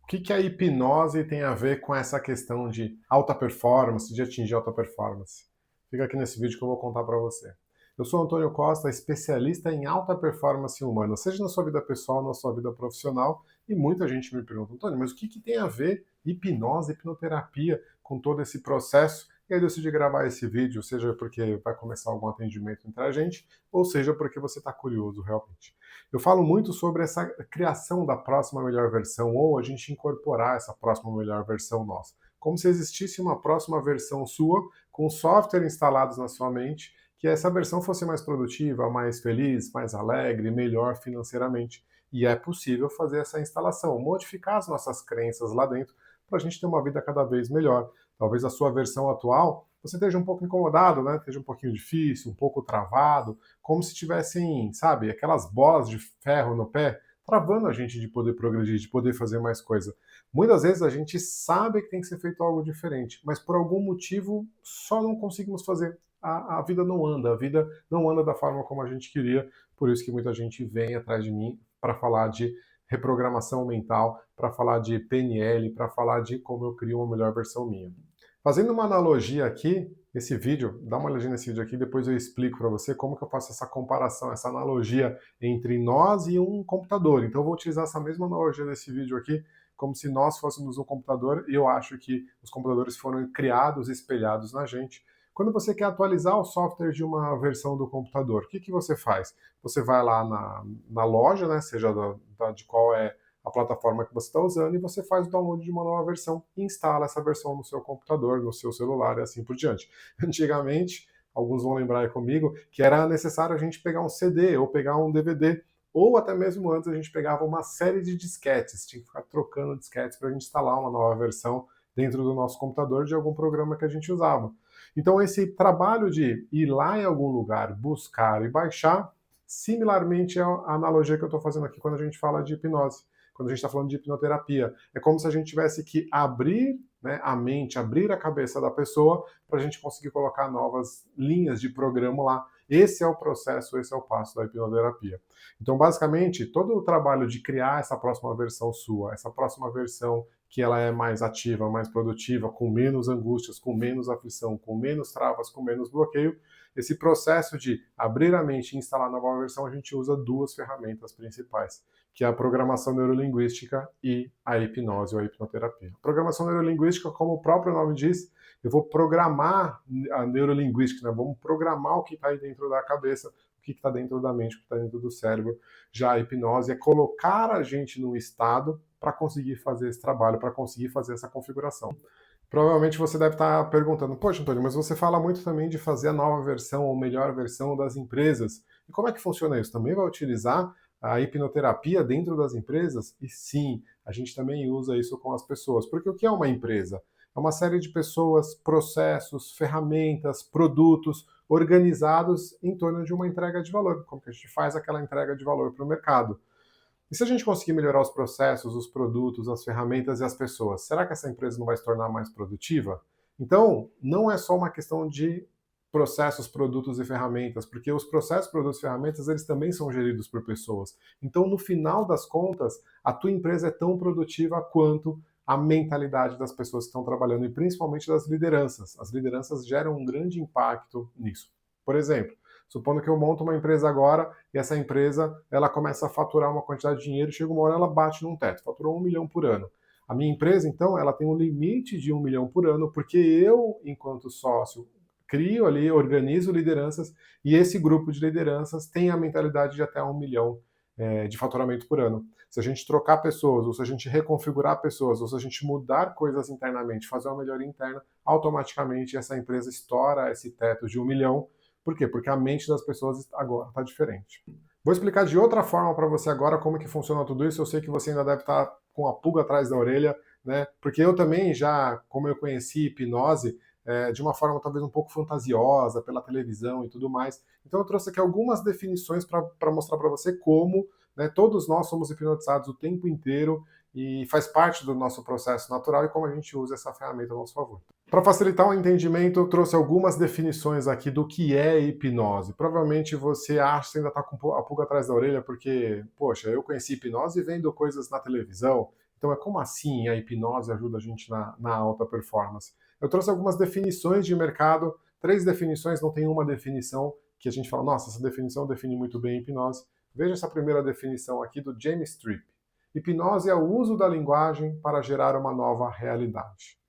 O que a hipnose tem a ver com essa questão de alta performance, de atingir alta performance? Fica aqui nesse vídeo que eu vou contar para você. Eu sou Antônio Costa, especialista em alta performance humana, seja na sua vida pessoal, na sua vida profissional, e muita gente me pergunta, Antônio, mas o que tem a ver hipnose, hipnoterapia com todo esse processo? E aí eu decidi gravar esse vídeo, seja porque vai começar algum atendimento entre a gente, ou seja porque você está curioso realmente. Eu falo muito sobre essa criação da próxima melhor versão, ou a gente incorporar essa próxima melhor versão nossa. Como se existisse uma próxima versão sua, com software instalados na sua mente, que essa versão fosse mais produtiva, mais feliz, mais alegre, melhor financeiramente. E é possível fazer essa instalação, modificar as nossas crenças lá dentro, para a gente ter uma vida cada vez melhor. Talvez a sua versão atual você esteja um pouco incomodado, né? Esteja um pouquinho difícil, um pouco travado, como se tivessem, sabe, aquelas bolas de ferro no pé, travando a gente de poder progredir, de poder fazer mais coisa. Muitas vezes a gente sabe que tem que ser feito algo diferente, mas por algum motivo só não conseguimos fazer. A vida não anda, a vida não anda da forma como a gente queria, por isso que muita gente vem atrás de mim para falar de reprogramação mental, para falar de PNL, para falar de como eu crio uma melhor versão minha. Fazendo uma analogia aqui, esse vídeo, dá uma olhadinha nesse vídeo aqui, depois eu explico para você como que eu faço essa comparação, essa analogia entre nós e um computador. Então eu vou utilizar essa mesma analogia desse vídeo aqui, como se nós fôssemos um computador, e eu acho que os computadores foram criados, espelhados na gente. Quando você quer atualizar o software de uma versão do computador, o que você faz? Você vai lá na loja, né, seja de qual é a plataforma que você está usando e você faz o download de uma nova versão e instala essa versão no seu computador, no seu celular e assim por diante. Antigamente, alguns vão lembrar aí comigo, que era necessário a gente pegar um CD ou pegar um DVD, ou até mesmo antes a gente pegava uma série de disquetes, tinha que ficar trocando disquetes para a gente instalar uma nova versão dentro do nosso computador de algum programa que a gente usava. Então esse trabalho de ir lá em algum lugar, buscar e baixar, similarmente é a analogia que eu estou fazendo aqui quando a gente fala de hipnose, quando a gente está falando de hipnoterapia. É como se a gente tivesse que abrir, né, a mente, abrir a cabeça da pessoa para a gente conseguir colocar novas linhas de programa lá. Esse é o processo, esse é o passo da hipnoterapia. Então, basicamente, todo o trabalho de criar essa próxima versão sua, essa próxima versão que ela é mais ativa, mais produtiva, com menos angústias, com menos aflição, com menos travas, com menos bloqueio, esse processo de abrir a mente e instalar a nova versão, a gente usa duas ferramentas principais, que é a programação neurolinguística e a hipnose ou a hipnoterapia. A programação neurolinguística, como o próprio nome diz, eu vou programar a neurolinguística, né? Vamos programar o que está aí dentro da cabeça, o que está dentro da mente, o que está dentro do cérebro. Já a hipnose é colocar a gente num estado para conseguir fazer esse trabalho, para conseguir fazer essa configuração. Provavelmente você deve estar perguntando, poxa, Antônio, mas você fala muito também de fazer a nova versão ou melhor versão das empresas. E como é que funciona isso? Também vai utilizar a hipnoterapia dentro das empresas? E sim, a gente também usa isso com as pessoas. Porque o que é uma empresa? É uma série de pessoas, processos, ferramentas, produtos organizados em torno de uma entrega de valor. Como que a gente faz aquela entrega de valor para o mercado? E se a gente conseguir melhorar os processos, os produtos, as ferramentas e as pessoas, será que essa empresa não vai se tornar mais produtiva? Então, não é só uma questão de processos, produtos e ferramentas, porque os processos, produtos e ferramentas, eles também são geridos por pessoas. Então, no final das contas, a tua empresa é tão produtiva quanto a mentalidade das pessoas que estão trabalhando e principalmente das lideranças. As lideranças geram um grande impacto nisso. Por exemplo, supondo que eu monto uma empresa agora e essa empresa ela começa a faturar uma quantidade de dinheiro, chega uma hora ela bate num teto, faturou 1 milhão por ano. A minha empresa, então, ela tem um limite de 1 milhão por ano, porque eu, enquanto sócio, crio ali, organizo lideranças e esse grupo de lideranças tem a mentalidade de até 1 milhão de faturamento por ano. Se a gente trocar pessoas, ou se a gente reconfigurar pessoas, ou se a gente mudar coisas internamente, fazer uma melhoria interna, automaticamente essa empresa estoura esse teto de 1 milhão. Por quê? Porque a mente das pessoas agora está diferente. Vou explicar de outra forma para você agora como que funciona tudo isso. Eu sei que você ainda deve estar com a pulga atrás da orelha, né? Porque eu também já, como eu conheci hipnose, de uma forma talvez um pouco fantasiosa, pela televisão e tudo mais. Então eu trouxe aqui algumas definições para mostrar para você como, né, todos nós somos hipnotizados o tempo inteiro e faz parte do nosso processo natural e como a gente usa essa ferramenta a nosso favor. Para facilitar o entendimento, eu trouxe algumas definições aqui do que é hipnose. Provavelmente você acha que ainda está com a pulga atrás da orelha, porque, poxa, eu conheci hipnose vendo coisas na televisão, Então, é como assim a hipnose ajuda a gente na alta performance? Eu trouxe algumas definições de mercado, 3 definições, não tem uma definição que a gente fala, nossa, essa definição define muito bem a hipnose. Veja essa primeira definição aqui do James Tripp. Hipnose é o uso da linguagem para gerar uma nova realidade.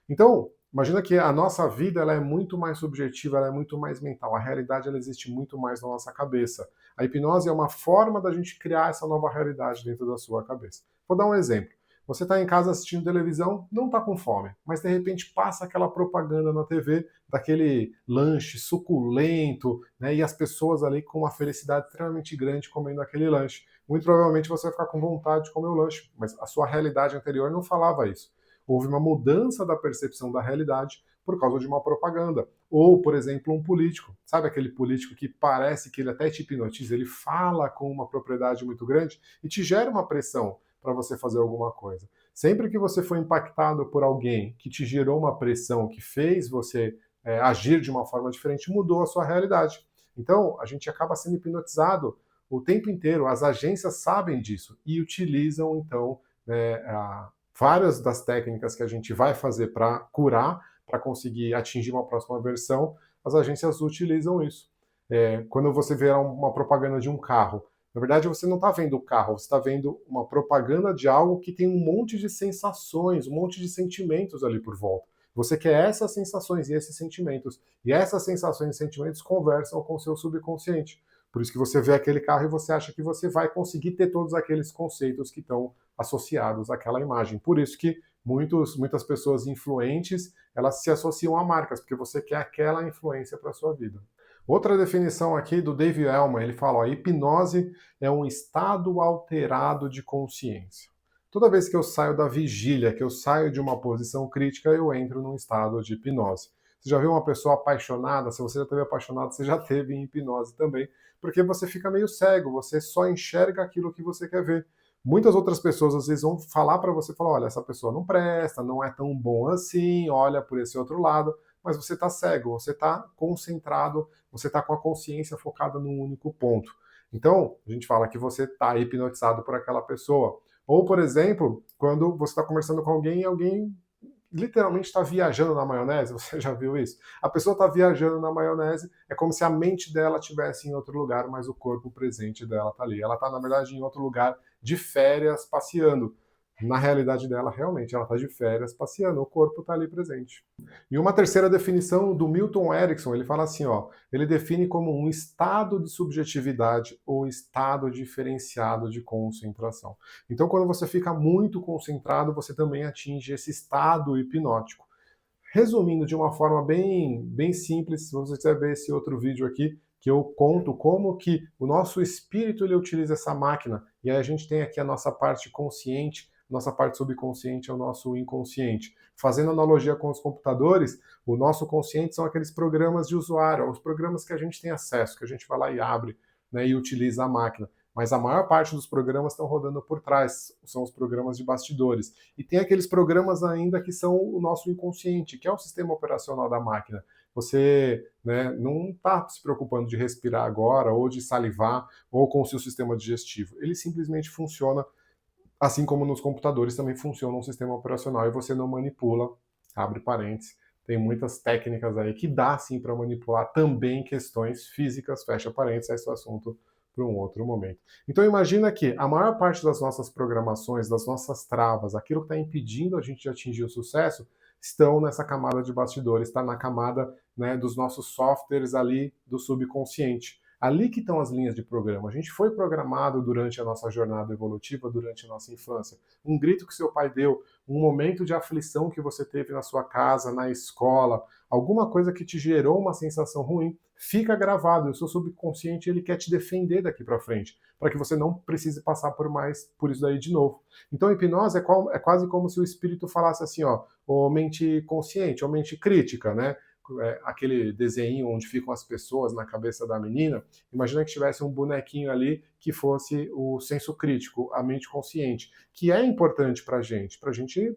Então, imagina que a nossa vida ela é muito mais subjetiva, ela é muito mais mental. A realidade ela existe muito mais na nossa cabeça. A hipnose é uma forma da gente criar essa nova realidade dentro da sua cabeça. Vou dar um exemplo. Você está em casa assistindo televisão, não está com fome, mas de repente passa aquela propaganda na TV daquele lanche suculento, né, e as pessoas ali com uma felicidade extremamente grande comendo aquele lanche. Muito provavelmente você vai ficar com vontade de comer o lanche, mas a sua realidade anterior não falava isso. Houve uma mudança da percepção da realidade por causa de uma propaganda. Ou, por exemplo, um político. Sabe aquele político que parece que ele até te hipnotiza, ele fala com uma propriedade muito grande e te gera uma pressão para você fazer alguma coisa. Sempre que você foi impactado por alguém que te gerou uma pressão, que fez você agir de uma forma diferente, mudou a sua realidade. Então, a gente acaba sendo hipnotizado o tempo inteiro. As agências sabem disso e utilizam, então, várias das técnicas que a gente vai fazer para curar, para conseguir atingir uma próxima versão, as agências utilizam isso. Quando você vê uma propaganda de um carro, na verdade você não está vendo o carro, você está vendo uma propaganda de algo que tem um monte de sensações, um monte de sentimentos ali por volta. Você quer essas sensações e esses sentimentos. E essas sensações e sentimentos conversam com o seu subconsciente. Por isso que você vê aquele carro e você acha que você vai conseguir ter todos aqueles conceitos que estão associados àquela imagem. Por isso que muitas pessoas influentes, elas se associam a marcas, porque você quer aquela influência para a sua vida. Outra definição aqui do Dave Elman, ele fala, ó, hipnose é um estado alterado de consciência. Toda vez que eu saio da vigília, que eu saio de uma posição crítica, eu entro num estado de hipnose. Você já viu uma pessoa apaixonada? Se você já esteve apaixonado, você já teve em hipnose também, porque você fica meio cego, você só enxerga aquilo que você quer ver. Muitas outras pessoas às vezes vão falar para você, falar, olha, essa pessoa não presta, não é tão bom assim, olha por esse outro lado, mas você está cego, você está concentrado, você está com a consciência focada num único ponto. Então, a gente fala que você está hipnotizado por aquela pessoa. Ou, por exemplo, quando você está conversando com alguém e alguém literalmente está viajando na maionese, você já viu isso? A pessoa está viajando na maionese, é como se a mente dela estivesse em outro lugar, mas o corpo presente dela está ali. Ela está, na verdade, em outro lugar, de férias, passeando. Na realidade dela, realmente, ela está de férias, passeando, o corpo está ali presente. E uma terceira definição do Milton Erickson, ele fala assim, ó, ele define como um estado de subjetividade ou estado diferenciado de concentração. Então, quando você fica muito concentrado, você também atinge esse estado hipnótico. Resumindo de uma forma bem simples, se você quiser ver esse outro vídeo aqui, que eu conto como que o nosso espírito ele utiliza essa máquina, e aí a gente tem aqui a nossa parte consciente, nossa parte subconsciente é o nosso inconsciente. Fazendo analogia com os computadores, o nosso consciente são aqueles programas de usuário, os programas que a gente tem acesso, que a gente vai lá e abre, né, e utiliza a máquina. Mas a maior parte dos programas estão rodando por trás, são os programas de bastidores. E tem aqueles programas ainda que são o nosso inconsciente, que é o sistema operacional da máquina. Você, né, não está se preocupando de respirar agora, ou de salivar, ou com o seu sistema digestivo. Ele simplesmente funciona, assim como nos computadores também funciona um sistema operacional e você não manipula, abre parênteses. Tem muitas técnicas aí que dá sim para manipular também questões físicas, fecha parênteses, esse é o assunto para um outro momento. Então imagina que a maior parte das nossas programações, das nossas travas, aquilo que está impedindo a gente de atingir o sucesso, estão nessa camada de bastidores, está na camada, né, dos nossos softwares ali do subconsciente. Ali que estão as linhas de programa. A gente foi programado durante a nossa jornada evolutiva, durante a nossa infância. Um grito que seu pai deu, um momento de aflição que você teve na sua casa, na escola, alguma coisa que te gerou uma sensação ruim, fica gravado. O seu subconsciente ele quer te defender daqui para frente, para que você não precise passar por isso daí de novo. Então, a hipnose é quase como se o espírito falasse assim, ó, ou mente consciente, ou mente crítica, né? Aquele desenho onde ficam as pessoas na cabeça da menina, imagina que tivesse um bonequinho ali que fosse o senso crítico, a mente consciente, que é importante para a gente,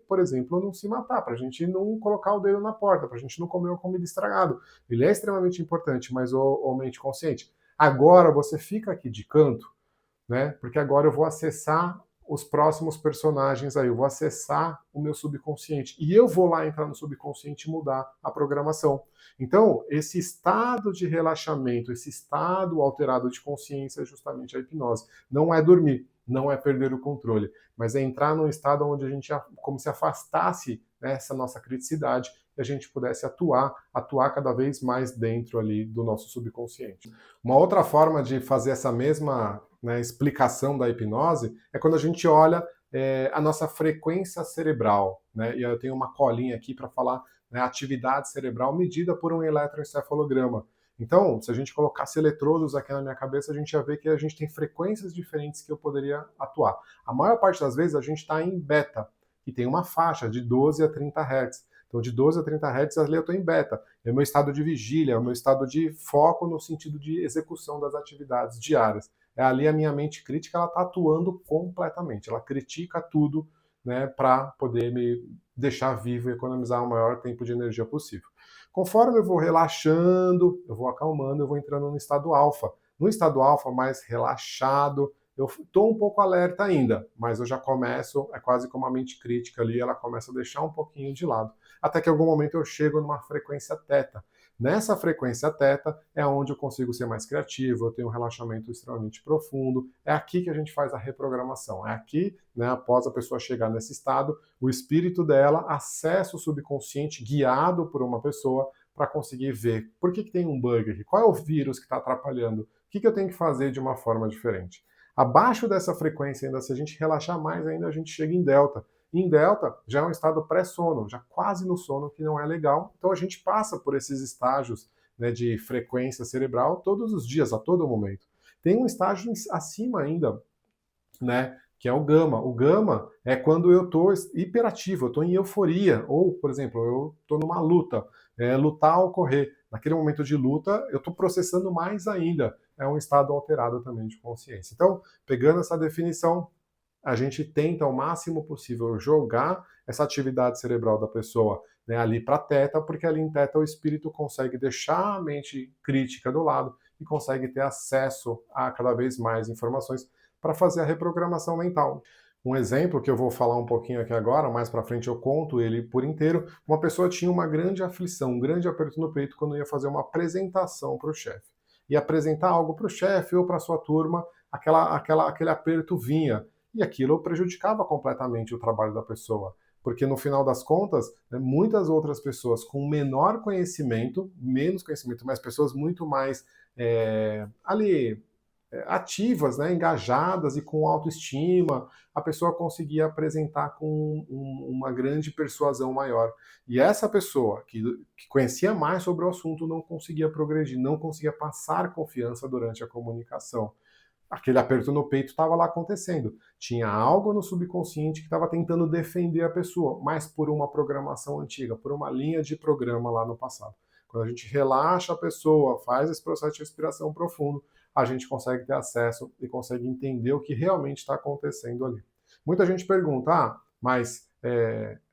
por exemplo, não se matar, para a gente não colocar o dedo na porta, para a gente não comer uma comida estragada. Ele é extremamente importante, mas o mente consciente. Agora você fica aqui de canto, né? Porque agora eu vou acessar os próximos personagens aí, eu vou acessar o meu subconsciente e eu vou lá entrar no subconsciente e mudar a programação. Então, esse estado de relaxamento, esse estado alterado de consciência é justamente a hipnose. Não é dormir, não é perder o controle, mas é entrar num estado onde a gente como se afastasse, né, essa nossa criticidade e a gente pudesse atuar cada vez mais dentro ali do nosso subconsciente. Uma outra forma de fazer essa mesma, né, explicação da hipnose é quando a gente olha a nossa frequência cerebral, né? E eu tenho uma colinha aqui para falar, né, atividade cerebral medida por um eletroencefalograma. Então, se a gente colocasse eletrodos aqui na minha cabeça, a gente ia ver que a gente tem frequências diferentes que eu poderia atuar. A maior parte das vezes a gente está em beta, que tem uma faixa de 12 a 30 Hz. Então, de 12 a 30 Hz, ali eu estou em beta. É o meu estado de vigília, é o meu estado de foco no sentido de execução das atividades diárias. É ali a minha mente crítica, ela está atuando completamente. Ela critica tudo, né, para poder me deixar vivo e economizar o maior tempo de energia possível. Conforme eu vou relaxando, eu vou acalmando, eu vou entrando no estado alfa. No estado alfa, mais relaxado, eu estou um pouco alerta ainda, mas eu já começo, é quase como a mente crítica ali, ela começa a deixar um pouquinho de lado, até que em algum momento eu chego numa frequência teta. Nessa frequência teta é onde eu consigo ser mais criativo, eu tenho um relaxamento extremamente profundo, é aqui que a gente faz a reprogramação, é aqui, né, após a pessoa chegar nesse estado, o espírito dela acessa o subconsciente guiado por uma pessoa para conseguir ver por que tem um bug aqui, qual é o vírus que está atrapalhando, o que eu tenho que fazer de uma forma diferente. Abaixo dessa frequência, ainda se a gente relaxar mais ainda, a gente chega em delta. Em delta, já é um estado pré-sono, já quase no sono, que não é legal. Então a gente passa por esses estágios, né, de frequência cerebral todos os dias, a todo momento. Tem um estágio acima ainda, né, que é o gama. O gama é quando eu estou hiperativo, eu estou em euforia, ou, por exemplo, eu estou numa luta, lutar ou correr. Naquele momento de luta, eu estou processando mais ainda. É um estado alterado também de consciência. Então, pegando essa definição, a gente tenta ao máximo possível jogar essa atividade cerebral da pessoa, né, ali para teta, porque ali em teta o espírito consegue deixar a mente crítica do lado e consegue ter acesso a cada vez mais informações para fazer a reprogramação mental. Um exemplo que eu vou falar um pouquinho aqui agora, mais para frente eu conto ele por inteiro, uma pessoa tinha uma grande aflição, um grande aperto no peito quando ia fazer uma apresentação para o chefe. Ia apresentar algo para o chefe ou para a sua turma, aquele aperto vinha. E aquilo prejudicava completamente o trabalho da pessoa, porque no final das contas, né, muitas outras pessoas com menor conhecimento, menos conhecimento, mas pessoas muito mais ali ativas, né, engajadas e com autoestima, a pessoa conseguia apresentar com uma grande persuasão maior. E essa pessoa que conhecia mais sobre o assunto não conseguia progredir, não conseguia passar confiança durante a comunicação. Aquele aperto no peito estava lá acontecendo. Tinha algo no subconsciente que estava tentando defender a pessoa, mas por uma programação antiga, por uma linha de programa lá no passado. Quando a gente relaxa a pessoa, faz esse processo de respiração profundo, a gente consegue ter acesso e consegue entender o que realmente está acontecendo ali. Muita gente pergunta, mas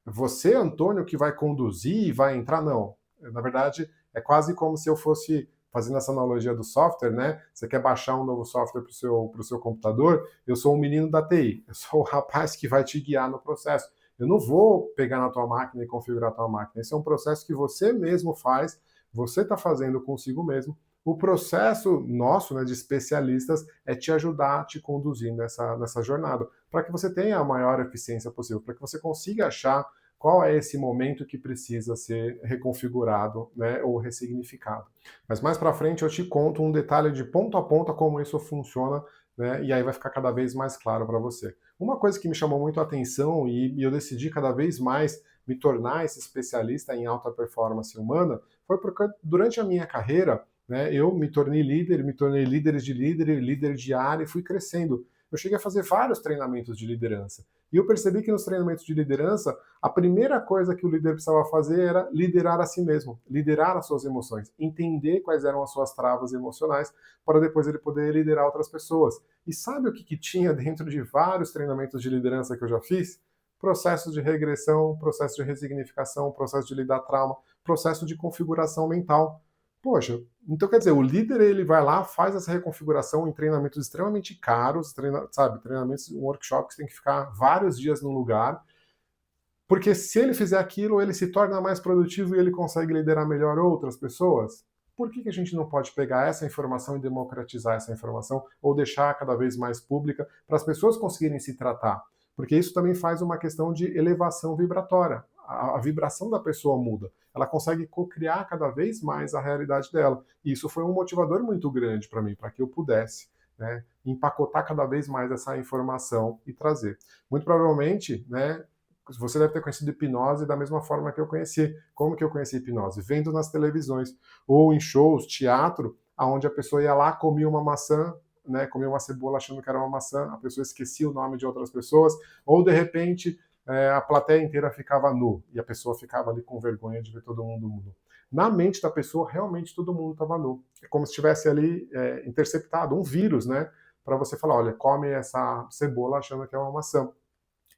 você, Antônio, que vai conduzir e vai entrar? Não. Na verdade, é quase como se eu fosse, fazendo essa analogia do software, né? Você quer baixar um novo software para o seu computador, eu sou um menino da TI, eu sou o rapaz que vai te guiar no processo. Eu não vou pegar na tua máquina e configurar a tua máquina. Esse é um processo que você mesmo faz, você está fazendo consigo mesmo. O processo nosso, né, de especialistas, é te ajudar, te conduzir nessa jornada, para que você tenha a maior eficiência possível, para que você consiga achar qual é esse momento que precisa ser reconfigurado, né, ou ressignificado. Mas mais para frente eu te conto um detalhe de ponta a ponta como isso funciona, né, e aí vai ficar cada vez mais claro para você. Uma coisa que me chamou muito a atenção e eu decidi cada vez mais me tornar esse especialista em alta performance humana foi porque durante a minha carreira, né, eu me tornei líder líder de área e fui crescendo. Eu cheguei a fazer vários treinamentos de liderança. E eu percebi que nos treinamentos de liderança, a primeira coisa que o líder precisava fazer era liderar a si mesmo, liderar as suas emoções, entender quais eram as suas travas emocionais, para depois ele poder liderar outras pessoas. E sabe o que tinha dentro de vários treinamentos de liderança que eu já fiz? Processo de regressão, processo de resignificação, processo de lidar trauma, processo de configuração mental. Poxa, então quer dizer, o líder ele vai lá, faz essa reconfiguração em treinamentos extremamente caros, sabe, treinamentos, um workshop que você tem que ficar vários dias num lugar, porque se ele fizer aquilo, ele se torna mais produtivo e ele consegue liderar melhor outras pessoas. Por que a gente não pode pegar essa informação e democratizar essa informação ou deixar cada vez mais pública para as pessoas conseguirem se tratar? Porque isso também faz uma questão de elevação vibratória. A vibração da pessoa muda. Ela consegue co-criar cada vez mais a realidade dela. E isso foi um motivador muito grande para mim, para que eu pudesse, né, empacotar cada vez mais essa informação e trazer. Muito provavelmente, né, você deve ter conhecido hipnose da mesma forma que eu conheci. Como que eu conheci hipnose? Vendo nas televisões, ou em shows, teatro, onde a pessoa ia lá, comia uma maçã, né, comia uma cebola achando que era uma maçã, a pessoa esquecia o nome de outras pessoas, ou de repente a plateia inteira ficava nu, e a pessoa ficava ali com vergonha de ver todo mundo nu. Na mente da pessoa, realmente todo mundo estava nu. É como se tivesse ali interceptado um vírus, né, para você falar, olha, come essa cebola achando que é uma maçã.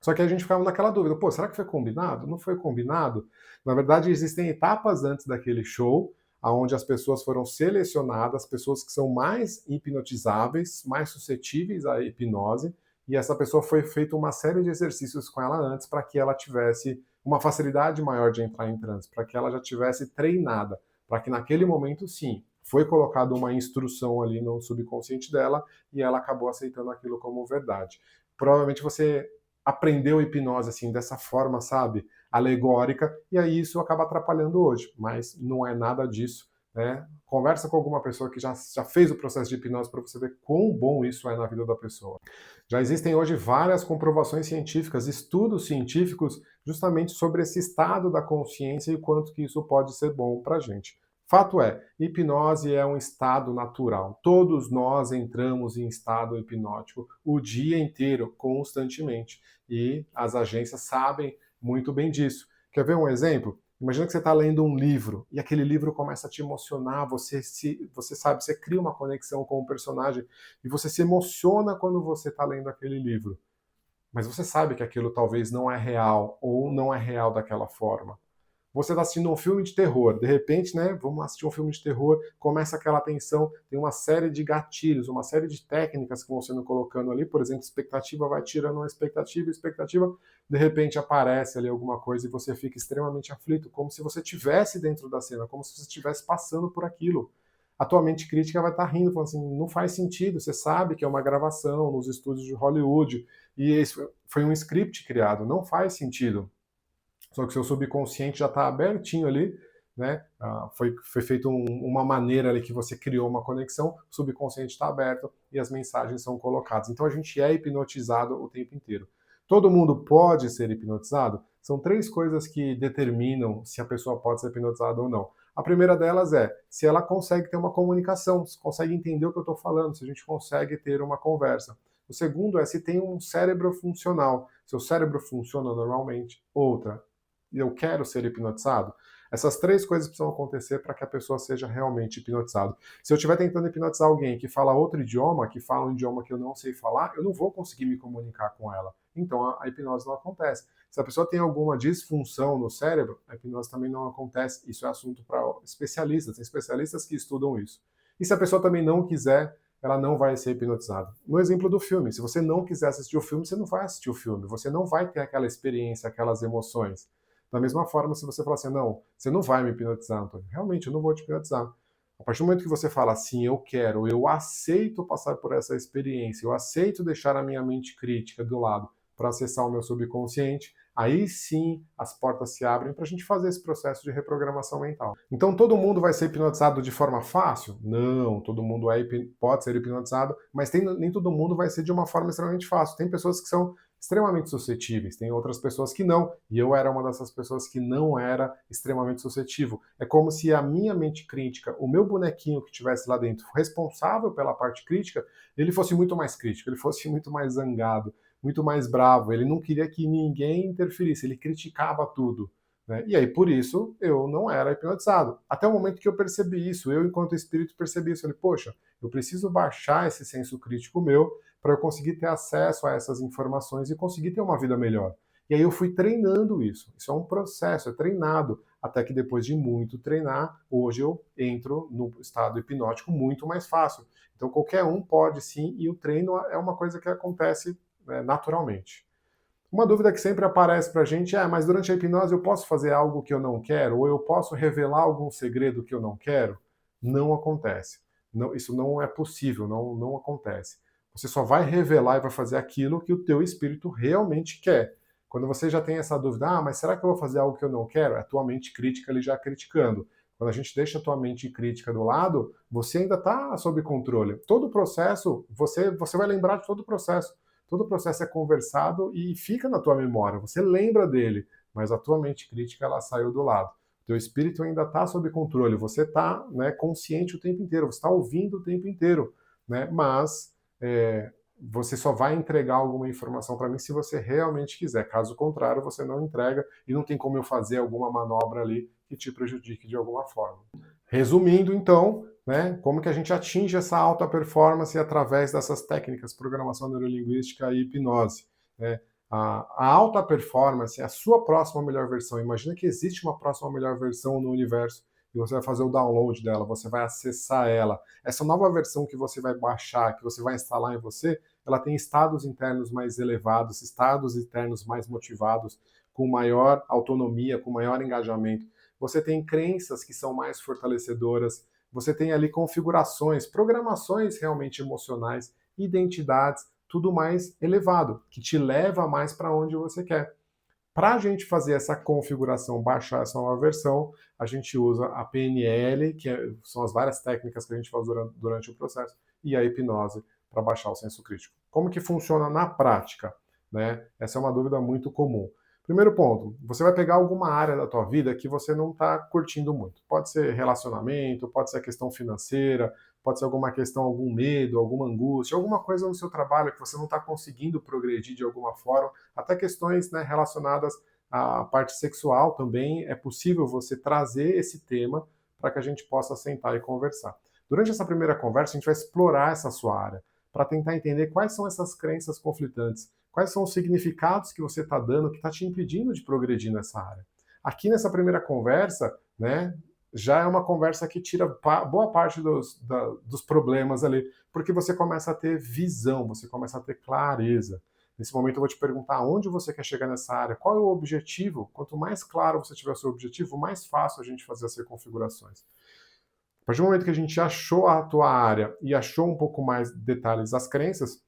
Só que a gente ficava naquela dúvida, pô, será que foi combinado? Não foi combinado? Na verdade, existem etapas antes daquele show, onde as pessoas foram selecionadas, pessoas que são mais hipnotizáveis, mais suscetíveis à hipnose, e essa pessoa foi feita uma série de exercícios com ela antes para que ela tivesse uma facilidade maior de entrar em transe, para que ela já tivesse treinada, para que naquele momento, sim, foi colocada uma instrução ali no subconsciente dela e ela acabou aceitando aquilo como verdade. Provavelmente você aprendeu hipnose assim dessa forma, sabe, alegórica, e aí isso acaba atrapalhando hoje, mas não é nada disso, né? Conversa com alguma pessoa que já fez o processo de hipnose para você ver quão bom isso é na vida da pessoa. Já existem hoje várias comprovações científicas, estudos científicos, justamente sobre esse estado da consciência e o quanto que isso pode ser bom para a gente. Fato é, hipnose é um estado natural. Todos nós entramos em estado hipnótico o dia inteiro, constantemente. E as agências sabem muito bem disso. Quer ver um exemplo? Imagina que você está lendo um livro e aquele livro começa a te emocionar, você sabe, você cria uma conexão com o personagem e você se emociona quando você está lendo aquele livro. Mas você sabe que aquilo talvez não é real ou não é real daquela forma. Você está assistindo um filme de terror, de repente, né, vamos assistir um filme de terror, começa aquela tensão, tem uma série de gatilhos, uma série de técnicas que vão sendo colocando ali, por exemplo, expectativa vai tirando uma expectativa, de repente aparece ali alguma coisa e você fica extremamente aflito, como se você estivesse dentro da cena, como se você estivesse passando por aquilo. A tua mente crítica vai estar rindo, falando assim, não faz sentido, você sabe que é uma gravação nos estúdios de Hollywood, e isso foi um script criado, não faz sentido. Só que o seu subconsciente já está abertinho ali, né? Foi feita uma maneira ali que você criou uma conexão, o subconsciente está aberto e as mensagens são colocadas. Então a gente é hipnotizado o tempo inteiro. Todo mundo pode ser hipnotizado? São três coisas que determinam se a pessoa pode ser hipnotizada ou não. A primeira delas é se ela consegue ter uma comunicação, se consegue entender o que eu estou falando, se a gente consegue ter uma conversa. O segundo é se tem um cérebro funcional, se o cérebro funciona normalmente. Outra, eu quero ser hipnotizado? Essas três coisas precisam acontecer para que a pessoa seja realmente hipnotizada. Se eu estiver tentando hipnotizar alguém que fala outro idioma, que fala um idioma que eu não sei falar, eu não vou conseguir me comunicar com ela. Então a hipnose não acontece. Se a pessoa tem alguma disfunção no cérebro, a hipnose também não acontece. Isso é assunto para especialistas, tem especialistas que estudam isso. E se a pessoa também não quiser, ela não vai ser hipnotizada. No exemplo do filme, se você não quiser assistir o filme, você não vai assistir o filme, você não vai ter aquela experiência, aquelas emoções. Da mesma forma, se você falar assim, não, você não vai me hipnotizar, Antônio. Realmente, eu não vou te hipnotizar. A partir do momento que você fala assim, eu quero, eu aceito passar por essa experiência, eu aceito deixar a minha mente crítica do lado para acessar o meu subconsciente, aí sim as portas se abrem para a gente fazer esse processo de reprogramação mental. Então todo mundo vai ser hipnotizado de forma fácil? Não, todo mundo pode ser hipnotizado, mas nem todo mundo vai ser de uma forma extremamente fácil. Tem pessoas que são extremamente suscetíveis, tem outras pessoas que não, e eu era uma dessas pessoas que não era extremamente suscetível. É como se a minha mente crítica, o meu bonequinho que estivesse lá dentro, responsável pela parte crítica, ele fosse muito mais crítico, ele fosse muito mais zangado, muito mais bravo, ele não queria que ninguém interferisse, ele criticava tudo. Né? E aí, por isso, eu não era hipnotizado. Até o momento que eu percebi isso, eu, enquanto espírito, percebi isso. Eu falei, poxa, eu preciso baixar esse senso crítico meu para eu conseguir ter acesso a essas informações e conseguir ter uma vida melhor. E aí eu fui treinando isso. Isso é um processo, é treinado. até que depois de muito treinar, hoje eu entro no estado hipnótico muito mais fácil. Então qualquer um pode sim, e o treino é uma coisa que acontece naturalmente. Uma dúvida que sempre aparece para a gente é: mas durante a hipnose eu posso fazer algo que eu não quero? Ou eu posso revelar algum segredo que eu não quero? Não acontece. Não, isso não é possível, não acontece. Você só vai revelar e vai fazer aquilo que o teu espírito realmente quer. Quando você já tem essa dúvida, mas será que eu vou fazer algo que eu não quero? É a tua mente crítica ali já criticando. Quando a gente deixa a tua mente crítica do lado, você ainda está sob controle. Todo o processo, você vai lembrar de todo o processo. Todo o processo é conversado e fica na tua memória. Você lembra dele, mas a tua mente crítica ela saiu do lado. O teu espírito ainda está sob controle. Você está consciente o tempo inteiro. Você está ouvindo o tempo inteiro, mas você só vai entregar alguma informação para mim se você realmente quiser. Caso contrário, você não entrega e não tem como eu fazer alguma manobra ali que te prejudique de alguma forma. Resumindo, então, como que a gente atinge essa alta performance através dessas técnicas, programação neurolinguística e hipnose. A alta performance é a sua próxima melhor versão. Imagina que existe uma próxima melhor versão no universo e você vai fazer o download dela, você vai acessar ela. Essa nova versão que você vai baixar, que você vai instalar em você, ela tem estados internos mais elevados, estados internos mais motivados, com maior autonomia, com maior engajamento. Você tem crenças que são mais fortalecedoras, você tem ali configurações, programações realmente emocionais, identidades, tudo mais elevado, que te leva mais para onde você quer. Para a gente fazer essa configuração, baixar essa nova versão, a gente usa a PNL, são as várias técnicas que a gente faz durante o processo, e a hipnose para baixar o senso crítico. Como que funciona na prática? Essa é uma dúvida muito comum. Primeiro ponto, você vai pegar alguma área da tua vida que você não está curtindo muito. Pode ser relacionamento, pode ser questão financeira, pode ser alguma questão, algum medo, alguma angústia, alguma coisa no seu trabalho que você não está conseguindo progredir de alguma forma, até questões relacionadas à parte sexual também, é possível você trazer esse tema para que a gente possa sentar e conversar. Durante essa primeira conversa, a gente vai explorar essa sua área, para tentar entender quais são essas crenças conflitantes, quais são os significados que você está dando que está te impedindo de progredir nessa área. Aqui nessa primeira conversa, já é uma conversa que tira boa parte dos problemas ali, porque você começa a ter visão, você começa a ter clareza. Nesse momento eu vou te perguntar onde você quer chegar nessa área, qual é o objetivo. Quanto mais claro você tiver o seu objetivo, mais fácil a gente fazer as reconfigurações. A partir do momento que a gente achou a tua área e achou um pouco mais detalhes das crenças,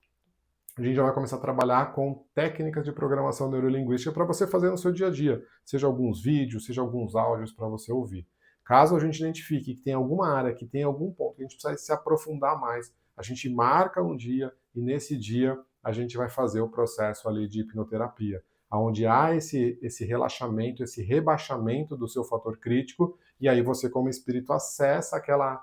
a gente já vai começar a trabalhar com técnicas de programação neurolinguística para você fazer no seu dia a dia, seja alguns vídeos, seja alguns áudios para você ouvir. Caso a gente identifique que tem alguma área, que tem algum ponto que a gente precisa se aprofundar mais, a gente marca um dia e nesse dia a gente vai fazer o processo ali de hipnoterapia, onde há esse relaxamento, esse rebaixamento do seu fator crítico, e aí você como espírito acessa aquela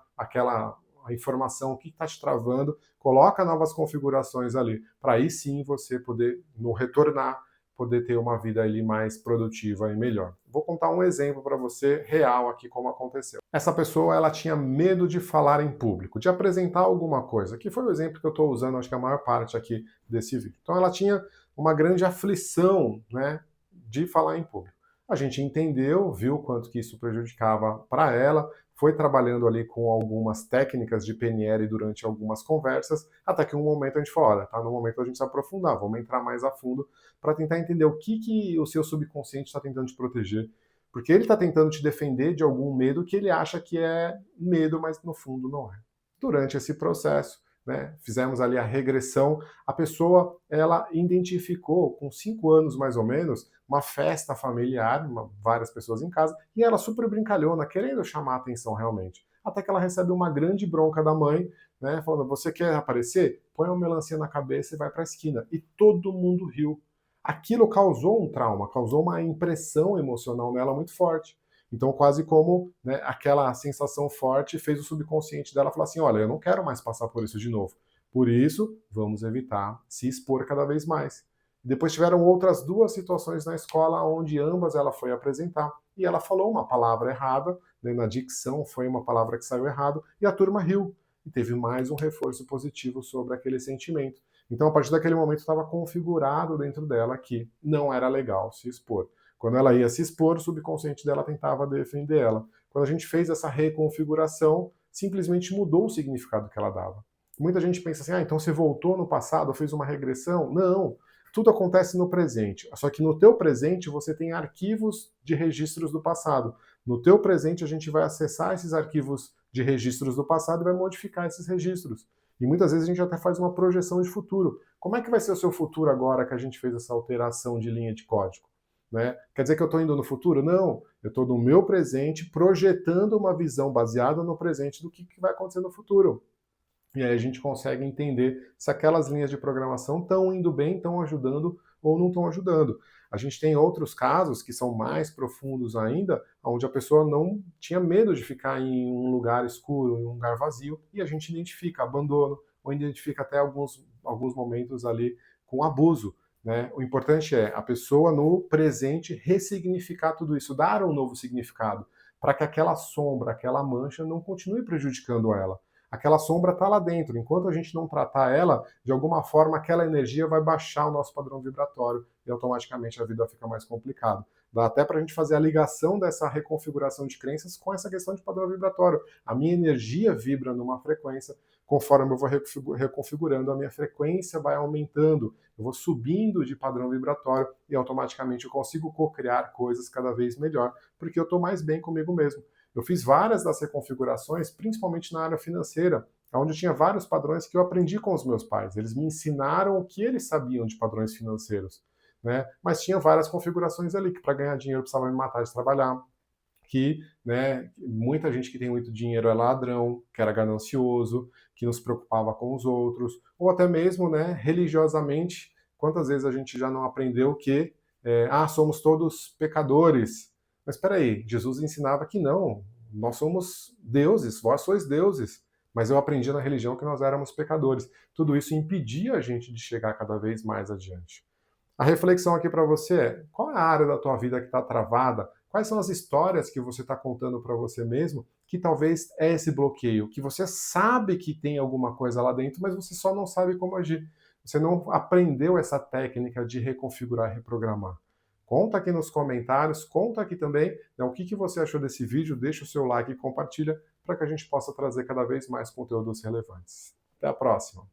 a informação, o que está te travando, coloca novas configurações ali, para aí sim você poder, no retornar, poder ter uma vida ali mais produtiva e melhor. Vou contar um exemplo para você real aqui como aconteceu. Essa pessoa ela tinha medo de falar em público, de apresentar alguma coisa, que foi o exemplo que eu estou usando, acho que a maior parte aqui desse vídeo. Então ela tinha uma grande aflição, de falar em público. A gente entendeu, viu quanto que isso prejudicava para ela, foi trabalhando ali com algumas técnicas de PNL durante algumas conversas, até que um momento a gente falou, olha, tá no momento a gente se aprofundar, vamos entrar mais a fundo para tentar entender o que o seu subconsciente está tentando te proteger, porque ele está tentando te defender de algum medo que ele acha que é medo, mas no fundo não é. Durante esse processo, fizemos ali a regressão, a pessoa ela identificou com 5 anos mais ou menos uma festa familiar, várias pessoas em casa, e ela super brincalhona, querendo chamar a atenção realmente. Até que ela recebe uma grande bronca da mãe, falando, você quer aparecer? Põe uma melancia na cabeça e vai para a esquina. E todo mundo riu. Aquilo causou um trauma, causou uma impressão emocional nela muito forte. Então, quase como aquela sensação forte fez o subconsciente dela falar assim, olha, eu não quero mais passar por isso de novo. Por isso, vamos evitar se expor cada vez mais. Depois tiveram outras 2 situações na escola onde ambas ela foi apresentar e ela falou uma palavra errada, na dicção foi uma palavra que saiu errado e a turma riu. E teve mais um reforço positivo sobre aquele sentimento. Então, a partir daquele momento, estava configurado dentro dela que não era legal se expor. Quando ela ia se expor, o subconsciente dela tentava defender ela. Quando a gente fez essa reconfiguração, simplesmente mudou o significado que ela dava. Muita gente pensa assim, então você voltou no passado, fez uma regressão? Não, tudo acontece no presente. Só que no teu presente você tem arquivos de registros do passado. No teu presente a gente vai acessar esses arquivos de registros do passado e vai modificar esses registros. E muitas vezes a gente até faz uma projeção de futuro. Como é que vai ser o seu futuro agora que a gente fez essa alteração de linha de código? Né? Quer dizer que eu estou indo no futuro? Não, eu estou no meu presente projetando uma visão baseada no presente do que vai acontecer no futuro. E aí a gente consegue entender se aquelas linhas de programação estão indo bem, estão ajudando ou não estão ajudando. A gente tem outros casos que são mais profundos ainda, onde a pessoa não tinha medo de ficar em um lugar escuro, em um lugar vazio, e a gente identifica abandono, ou identifica até alguns momentos ali com abuso. Né? O importante é a pessoa no presente ressignificar tudo isso, dar um novo significado, para que aquela sombra, aquela mancha não continue prejudicando ela. Aquela sombra está lá dentro. Enquanto a gente não tratar ela, de alguma forma aquela energia vai baixar o nosso padrão vibratório e automaticamente a vida fica mais complicada. Dá até para a gente fazer a ligação dessa reconfiguração de crenças com essa questão de padrão vibratório. A minha energia vibra numa frequência, conforme eu vou reconfigurando, a minha frequência vai aumentando, eu vou subindo de padrão vibratório e automaticamente eu consigo co-criar coisas cada vez melhor, porque eu estou mais bem comigo mesmo. Eu fiz várias das reconfigurações, principalmente na área financeira, onde eu tinha vários padrões que eu aprendi com os meus pais. Eles me ensinaram o que eles sabiam de padrões financeiros. Né? Mas tinha várias configurações ali, que para ganhar dinheiro precisava me matar de trabalhar, que né, muita gente que tem muito dinheiro é ladrão, que era ganancioso, que não se preocupava com os outros, ou até mesmo né, religiosamente, quantas vezes a gente já não aprendeu que somos todos pecadores. Mas espera aí, Jesus ensinava que não, nós somos deuses, vós sois deuses. Mas eu aprendi na religião que nós éramos pecadores. Tudo isso impedia a gente de chegar cada vez mais adiante. A reflexão aqui para você é: qual é a área da tua vida que está travada? Quais são as histórias que você está contando para você mesmo que talvez é esse bloqueio, que você sabe que tem alguma coisa lá dentro, mas você só não sabe como agir. Você não aprendeu essa técnica de reconfigurar e reprogramar. Conta aqui nos comentários, conta aqui também né, o que você achou desse vídeo, deixa o seu like e compartilha para que a gente possa trazer cada vez mais conteúdos relevantes. Até a próxima!